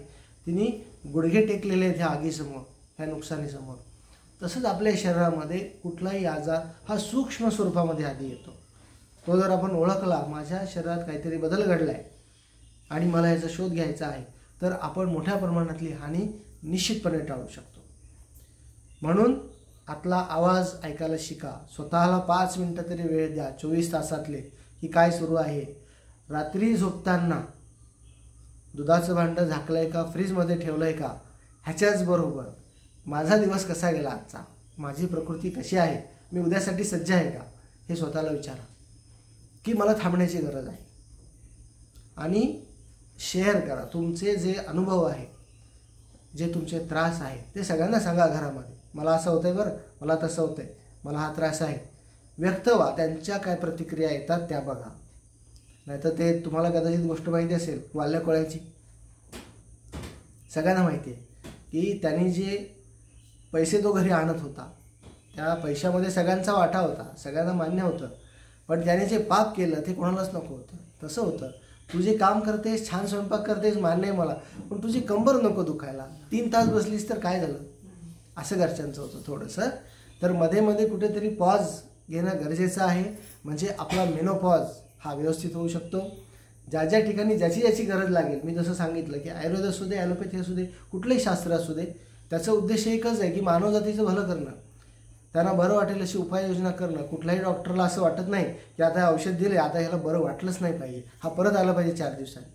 तिने गुडघे टेकलेले आहेत ह्या आगीसमोर, ह्या नुकसानीसमोर. तसंच आपल्या शरीरामध्ये कुठलाही आजार हा सूक्ष्म स्वरूपामध्ये आधी येतो. तो जर आपण ओळखला, माझ्या शरीरात काहीतरी बदल घडला आहे आणि मला याचा शोध घ्यायचा आहे, तर आपण मोठ्या प्रमाणातली हानी निश्चितपणे टाळू शकतो. म्हणून आतला आवाज ऐकायला शिका. स्वतःला 5 मिनटं तरी वेळ द्या 24 तासातले की काय सुरू आहे. रात्री झोपताना दुधाचं भांडं झाकलं आहे का, फ्रीजमध्ये ठेवलं आहे का, ह्याच्याचबरोबर माझा दिवस कसा गेला आजचा, माझी प्रकृती कशी आहे, मी उद्यासाठी सज्ज आहे का, हे स्वतःला विचारा की मला थांबण्याची गरज आहे. आणि शेअर करा तुमचे जे अनुभव आहे, जे तुमचे त्रास आहे ते सगळ्यांना सांगा घरामध्ये. मला असं होतंय बरं, मला तसं होतंय, मला हा त्रास आहे. व्यक्त व्हा, त्यांच्या काय प्रतिक्रिया येतात त्या बघा. नाहीतर ते तुम्हाला कदाचित गोष्ट माहिती असेल वाल्या कोळ्याची. सगळ्यांना माहिती आहे की त्यांनी जे पैसे तो घरी आणत होता त्या पैशामध्ये सगळ्यांचा वाटा होता, सगळ्यांना मान्य होतं, पण त्याने जे पाप केलं ते कोणालाच नको होतं. तसं होतं. तू जे काम करतेस, छान स्वयंपाक करतेस, मान्य आहे मला, पण तुझी कंबर नको दुखायला. 3 तास बसलीस तर काय झालं, असं घरच्यांचं होतं थोडंसं. तर मध्ये मध्ये कुठेतरी पॉज घेणं गरजेचं आहे, म्हणजे आपला मेनोपॉज हा व्यवस्थित होऊ शकतो. ज्या ज्या ठिकाणी ज्याची ज्याची गरज लागेल, मी जसं सांगितलं की आयुर्वेद असू दे, ॲलोपॅथी असू दे, कुठलंही शास्त्र असू दे, त्याचा उद्देश एकच आहे की मानवजातीचं भलं करणं, त्यांना बरं वाटेल अशी उपाययोजना करणं. कुठल्याही डॉक्टरला असं वाटत नाही की आता हे औषध दिले, आता ह्याला बरं वाटलंच नाही पाहिजे, हा परत आला पाहिजे 4 दिवसांनी.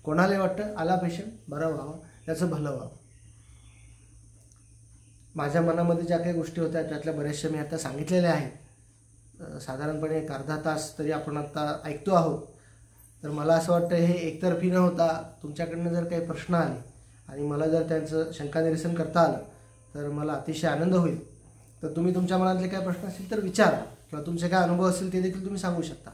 कोणालाही वाटतं आला पेशंट बरं व्हावं, त्याचं भलं व्हावं. माझ्या मनामध्ये ज्या काही गोष्टी होत्या त्यातल्या बऱ्याचशा मी आता सांगितलेल्या आहेत. साधारणपणे एक अर्धा तास तरी आपण आता ऐकतो आहोत. तर मला असं वाटतं हे एकतर्फी न होता तुमच्याकडनं जर काही प्रश्न आले आणि मला जर त्यांचं शंका निरसन करता आलं तर मला अतिशय आनंद होईल. तर तुम्ही तुमच्या मनातले काय प्रश्न असतील तर विचारा, किंवा तुमचे काय अनुभव असतील ते देखील तुम्ही सांगू शकता.